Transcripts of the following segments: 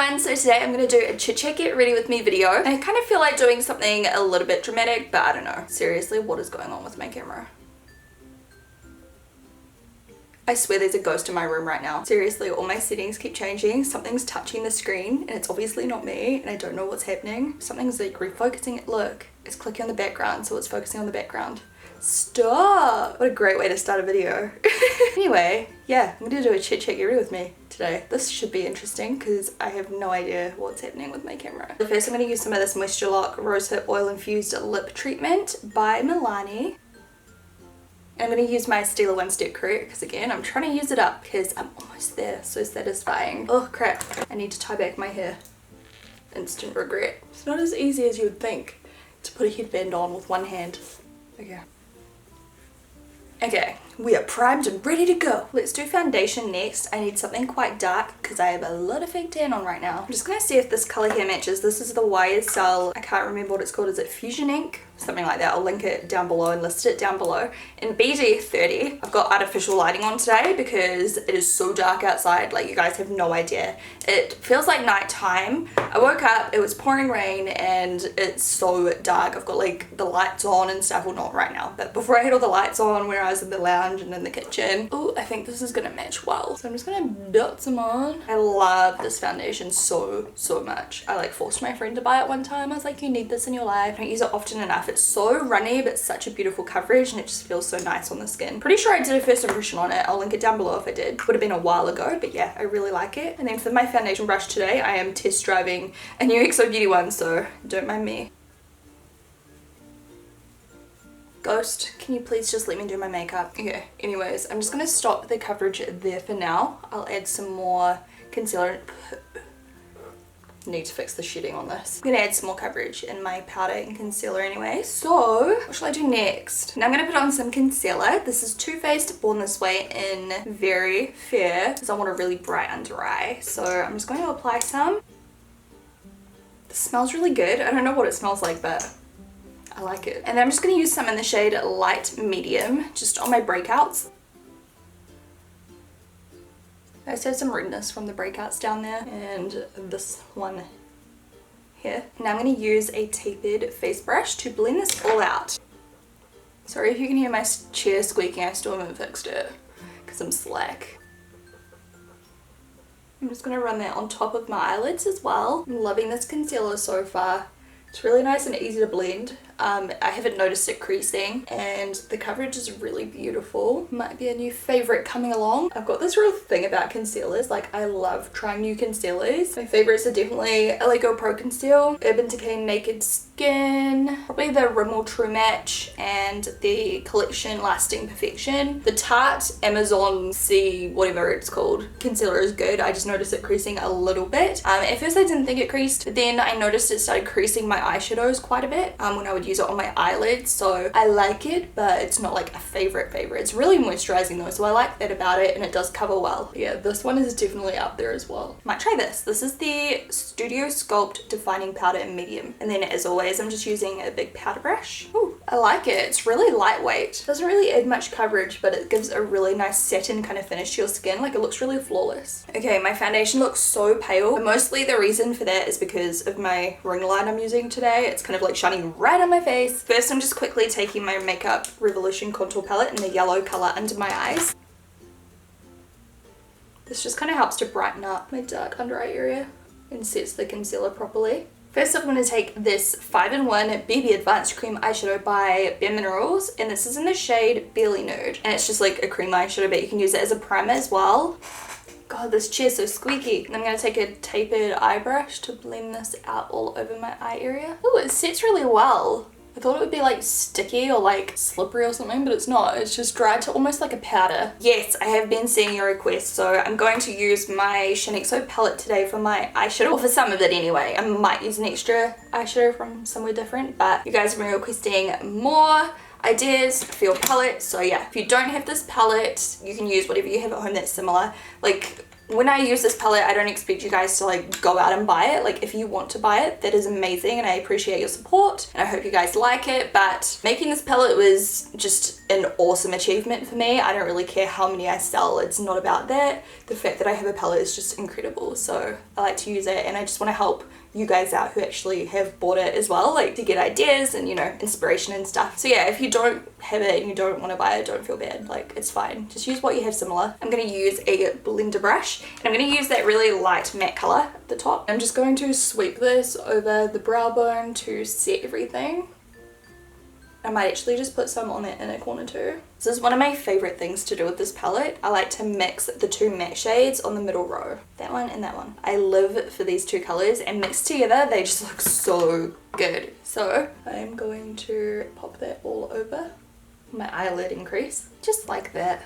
everyone, so today I'm going to do a chit chat get ready with me video. I kind of feel like doing something a little bit dramatic, but I don't know. Seriously, what is going on with my camera? I swear there's a ghost in my room right now. Seriously, all my settings keep changing. Something's touching the screen and it's obviously not me and I don't know what's happening. Something's like refocusing it. Look, it's clicking on the background, so it's focusing on the background. Stop! What a great way to start a video. Anyway, yeah, I'm gonna do a chit chat get ready with me today. This should be interesting because I have no idea what's happening with my camera. First, I'm gonna use some of this Moisture Lock Rosehip Oil Infused Lip Treatment by Milani. I'm going to use my Stila One Step Correct because again I'm trying to use it up because I'm almost there. So satisfying. Oh crap, I need to tie back my hair. Instant regret. It's not as easy as you would think to put a headband on with one hand. Okay, we are primed and ready to go. Let's do foundation next. I need something quite dark because I have a lot of fake tan on right now. I'm just going to see if this colour here matches. This is the YSL, I can't remember what it's called. Is it Fusion Ink? Something like that. I'll link it down below and list it down below. In BG30, I've got artificial lighting on today because it is so dark outside, like you guys have no idea. It feels like nighttime. I woke up, it was pouring rain and it's so dark. I've got like the lights on and stuff. Well, not right now, but before I had all the lights on when I was in the lounge and in the kitchen. Oh, I think this is gonna match well. So I'm just gonna dot some on. I love this foundation so much. I like forced my friend to buy it one time. I was like, you need this in your life. I don't use it often enough. It's so runny but such a beautiful coverage and it just feels so nice on the skin. Pretty sure I did a first impression on it. I'll link it down below if I did. Would have been a while ago, but yeah, I really like it. And then for my foundation brush today, I am test driving a new XOBEAUTY one, so don't mind me. Ghost, can you please just let me do my makeup? Okay, anyways, I'm just gonna stop the coverage there for now. I'll add some more concealer. Need to fix the shedding on this. I'm gonna add some more coverage in my powder and concealer anyway. So what shall I do next? Now I'm gonna put on some concealer. This is Too Faced Born This Way in Very Fair because I want a really bright under eye. So I'm just going to apply some. This smells really good. I don't know what it smells like, but I like it. And then I'm just gonna use some in the shade Light Medium just on my breakouts. I just have some redness from the breakouts down there and this one here. Now I'm going to use a tapered face brush to blend this all out. Sorry if you can hear my chair squeaking, I still haven't fixed it because I'm slack. I'm just going to run that on top of my eyelids as well. I'm loving this concealer so far. It's really nice and easy to blend. I haven't noticed it creasing and the coverage is really beautiful. Might be a new favorite coming along. I've got this real thing about concealers, like I love trying new concealers. My favorites are definitely LA Girl Pro Conceal, Urban Decay Naked Skin, probably the Rimmel True Match and the Collection Lasting Perfection. The Tarte Amazon C whatever it's called concealer is good. I just noticed it creasing a little bit. At first I didn't think it creased, but then I noticed it started creasing my eyeshadows quite a bit when I would use it on my eyelids, so I like it, but it's not like a favorite. It's really moisturizing though, so I like that about it and it does cover well. But yeah, this one is definitely up there as well. Might try this. This is the Studio Sculpt Defining Powder in Medium, and then as always I'm just using a big powder brush. Ooh, I like it. It's really lightweight. Doesn't really add much coverage, but it gives a really nice satin kind of finish to your skin. Like it looks really flawless. Okay, my foundation looks so pale, but mostly the reason for that is because of my ring light I'm using today. It's kind of like shining right on my face. First I'm just quickly taking my Makeup Revolution contour palette in the yellow color under my eyes. This just kind of helps to brighten up my dark under eye area and sets the concealer properly. First I'm going to take this 5-in-1 BB Advanced Cream Eyeshadow by Bare Minerals, and this is in the shade Barely Nude, and it's just like a cream eyeshadow, but you can use it as a primer as well. God, this chair's so squeaky. And I'm going to take a tapered eye brush to blend this out all over my eye area. Oh, it sets really well. I thought it would be like sticky or like slippery or something, but it's not. It's just dried to almost like a powder. Yes, I have been seeing your requests, so I'm going to use my Shaaanxo palette today for my eyeshadow, or for some of it anyway. I might use an extra eyeshadow from somewhere different, but you guys have been requesting more ideas for your palette, so yeah, if you don't have this palette, you can use whatever you have at home that's similar. Like when I use this palette, I don't expect you guys to like go out and buy it. Like if you want to buy it, that is amazing and I appreciate your support and I hope you guys like it, but making this palette was just an awesome achievement for me. I don't really care how many I sell, it's not about that. The fact that I have a palette is just incredible, so I like to use it, and I just want to help you guys out who actually have bought it as well, like to get ideas and, you know, inspiration and stuff. So yeah, if you don't have it and you don't want to buy it, don't feel bad, like it's fine, just use what you have similar. I'm going to use a blender brush, and I'm going to use that really light matte color at the top. I'm just going to sweep this over the brow bone to set everything. I might actually just put some on that inner corner too. This is one of my favorite things to do with this palette. I like to mix the two matte shades on the middle row. That one and that one. I live for these two colors, and mixed together they just look so good. So I'm going to pop that all over my eyelid increase, just like that.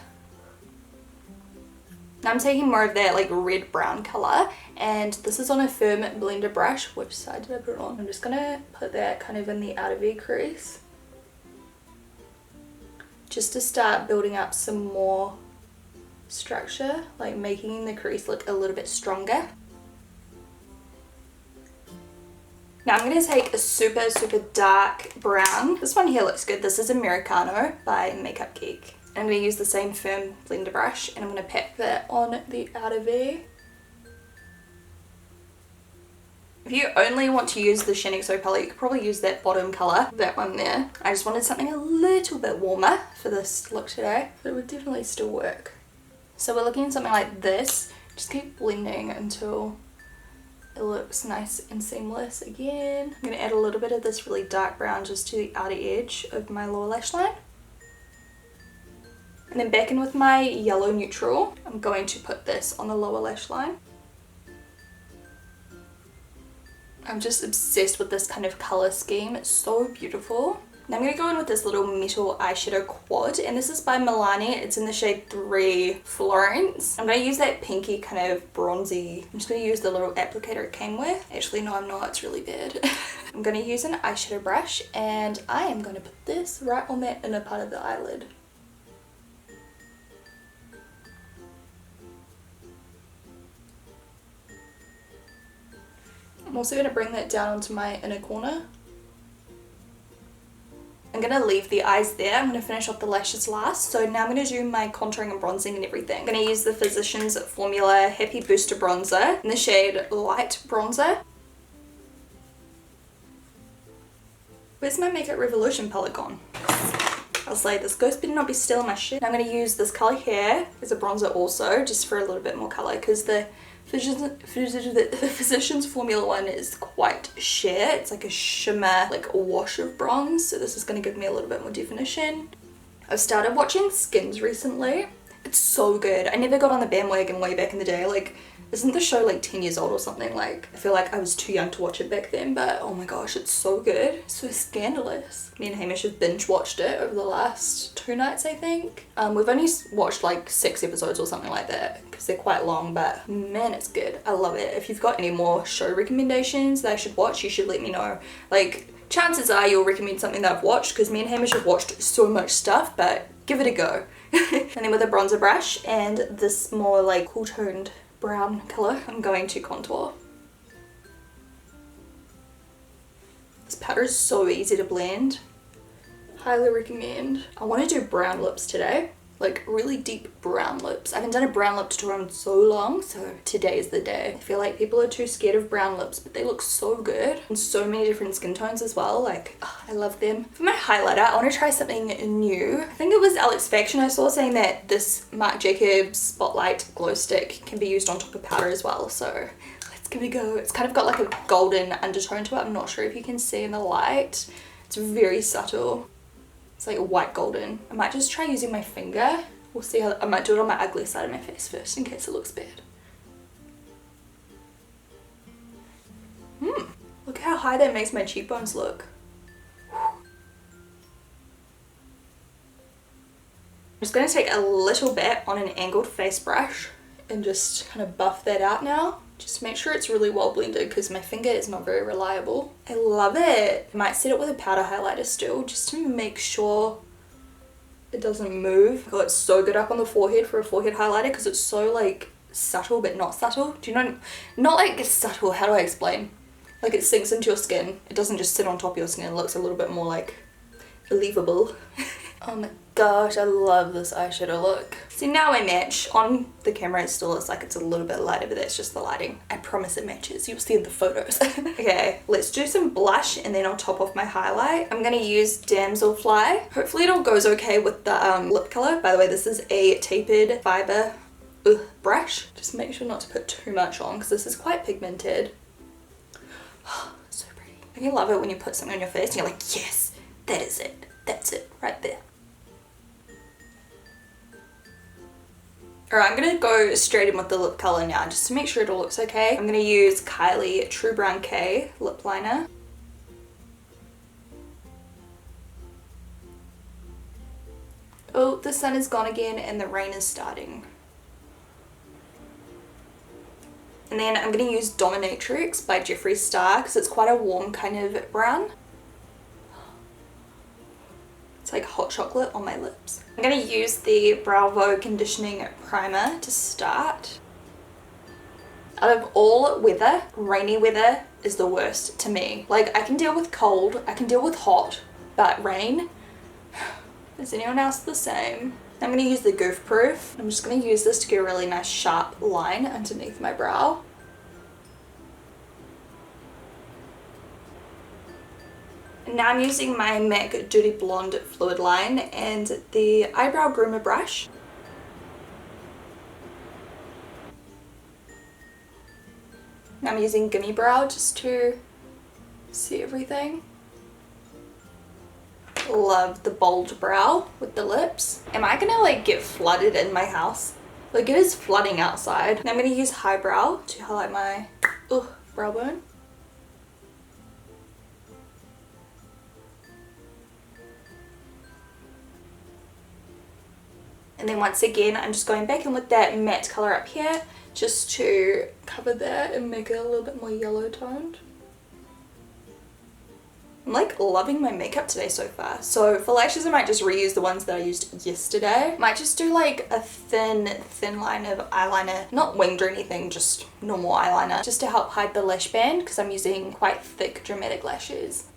Now I'm taking more of that like red brown color, and this is on a firm blender brush. Which side did I put it on? I'm just gonna put that kind of in the outer V crease, just to start building up some more structure, like making the crease look a little bit stronger. Now I'm going to take a super dark brown. This one here looks good. This is Americano by Makeup Geek. I'm going to use the same firm blender brush, and I'm going to pack that on the outer V. If you only want to use the Shaaanxo palette, you could probably use that bottom colour, that one there. I just wanted something a little bit warmer for this look today, but it would definitely still work. So we're looking at something like this. Just keep blending until it looks nice and seamless again. I'm going to add a little bit of this really dark brown just to the outer edge of my lower lash line. And then back in with my yellow neutral, I'm going to put this on the lower lash line. I'm just obsessed with this kind of colour scheme. It's so beautiful. Now I'm going to go in with this little metal eyeshadow quad, and this is by Milani. It's in the shade 3 Florence. I'm going to use that pinky kind of bronzy. I'm just going to use the little applicator it came with. Actually, no, I'm not. It's really bad. I'm going to use an eyeshadow brush, and I am going to put this right on that inner part of the eyelid. I'm also going to bring that down onto my inner corner. I'm going to leave the eyes there. I'm going to finish off the lashes last. So now I'm going to do my contouring and bronzing and everything. I'm going to use the Physicians Formula Happy Booster Bronzer in the shade Light Bronzer. Where's my Makeup Revolution palette gone? I was like, this ghost better not be stealing my shit. Now I'm going to use this colour here as a bronzer also, just for a little bit more colour, because the Physicians Formula one is quite sheer. It's like a shimmer, like a wash of bronze, so this is going to give me a little bit more definition. I've started watching Skins recently. It's so good. I never got on the bandwagon way back in the day. Like, isn't the show like 10 years old or something? Like, I feel like I was too young to watch it back then, but oh my gosh, it's so good. It's so scandalous. Me and Hamish have binge watched it over the last 2 nights, I think. We've only watched like 6 episodes or something like that, because they're quite long, but man, it's good. I love it. If you've got any more show recommendations that I should watch, you should let me know. Like, chances are you'll recommend something that I've watched, because me and Hamish have watched so much stuff, but give it a go. And then with a bronzer brush and this more like cool toned brown colour, I'm going to contour. This powder is so easy to blend. Highly recommend. I want to do brown lips today. Like really deep brown lips. I haven't done a brown lip tutorial in so long, so today is the day. I feel like people are too scared of brown lips, but they look so good. And so many different skin tones as well. Like, oh, I love them. For my highlighter, I want to try something new. I think it was Alex Faction I saw saying that this Marc Jacobs Spotlight Glow Stick can be used on top of powder as well, so let's give it a go. It's kind of got like a golden undertone to it. I'm not sure if you can see in the light. It's very subtle. It's like white golden. I might just try using my finger. We'll see how, I might do it on my ugly side of my face first in case it looks bad. Look how high that makes my cheekbones look. I'm just going to take a little bit on an angled face brush and just kind of buff that out now. Just make sure it's really well blended because my finger is not very reliable. I love it. I might set it with a powder highlighter still just to make sure it doesn't move. Oh, it's so good up on the forehead for a forehead highlighter because it's so like subtle but not subtle. Do you know? Not like subtle, how do I explain? Like it sinks into your skin. It doesn't just sit on top of your skin. It looks a little bit more like believable. Oh my gosh, I love this eyeshadow look. See, now I match. On the camera it still looks like it's a little bit lighter, but that's just the lighting. I promise it matches. You'll see in the photos. Okay, let's do some blush and then I'll top off my highlight. I'm gonna use Damselfly. Hopefully it all goes okay with the lip color. By the way, this is a tapered Fibre brush. Just make sure not to put too much on because this is quite pigmented. So pretty. I love it when you put something on your face and you're like, yes, that is it. That's it right there. Alright, I'm going to go straight in with the lip colour now just to make sure it all looks okay. I'm going to use Kylie True Brown K lip liner. Oh, the sun is gone again and the rain is starting. And then I'm going to use Dominatrix by Jeffree Star because it's quite a warm kind of brown. It's like hot chocolate on my lips. I'm going to use the Bravo Conditioning Primer to start. Out of all weather, rainy weather is the worst to me. Like, I can deal with cold, I can deal with hot, but rain? Is anyone else the same? I'm going to use the Goof Proof. I'm just going to use this to get a really nice sharp line underneath my brow. And now I'm using my MAC Dirty Blonde Fluid Line and the Eyebrow Groomer brush. Now I'm using Gimme Brow just to see everything. Love the bold brow with the lips. Am I gonna like get flooded in my house? Like, it is flooding outside. Now I'm gonna use Highbrow to highlight my brow bone. And then once again, I'm just going back in with that matte color up here just to cover that and make it a little bit more yellow toned. I'm like loving my makeup today so far. So for lashes, I might just reuse the ones that I used yesterday. Might just do like a thin line of eyeliner, not winged or anything, just normal eyeliner, just to help hide the lash band because I'm using quite thick dramatic lashes.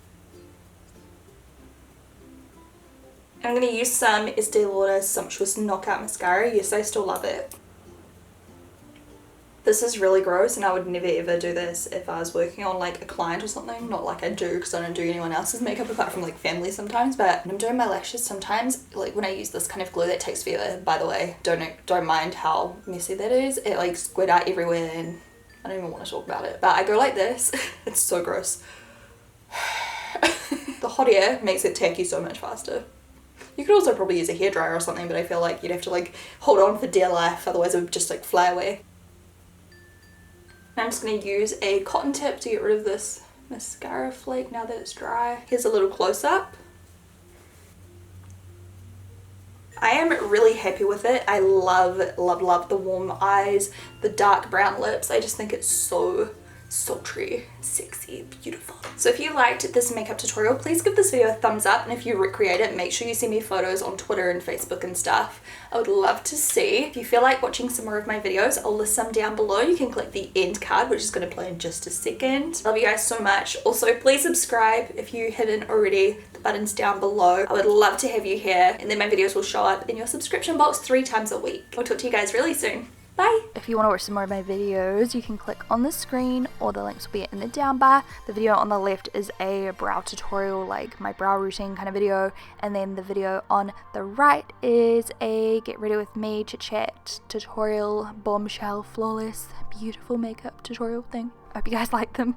I'm going to use some Estee Lauder Sumptuous Knockout Mascara. Yes, I still love it. This is really gross and I would never ever do this if I was working on like a client or something. Not like I do because I don't do anyone else's makeup apart from like family sometimes, but when I'm doing my lashes sometimes, like when I use this kind of glue that takes forever, by the way, don't mind how messy that is. It like squirt out everywhere and I don't even want to talk about it. But I go like this. It's so gross. The hot air makes it tacky so much faster. You could also probably use a hairdryer or something, but I feel like you'd have to like hold on for dear life, otherwise it would just like fly away. I'm just going to use a cotton tip to get rid of this mascara flake now that it's dry. Here's a little close-up. I am really happy with it. I love the warm eyes, the dark brown lips. I just think it's so sultry, sexy, beautiful. So if you liked this makeup tutorial, please give this video a thumbs up, and if you recreate it, make sure you send me photos on Twitter and Facebook and stuff. I would love to see. If you feel like watching some more of my videos, I'll list some down below. You can click the end card, which is going to play in just a second. Love you guys so much. Also, please subscribe if you haven't already. The button's down below. I would love to have you here, and then my videos will show up in your subscription box 3 times a week. I'll talk to you guys really soon. Bye! If you want to watch some more of my videos, you can click on the screen or the links will be in the down bar. The video on the left is a brow tutorial, like my brow routine kind of video, and then the video on the right is a get ready with me chit chat tutorial, bombshell, flawless, beautiful makeup tutorial thing. I hope you guys like them.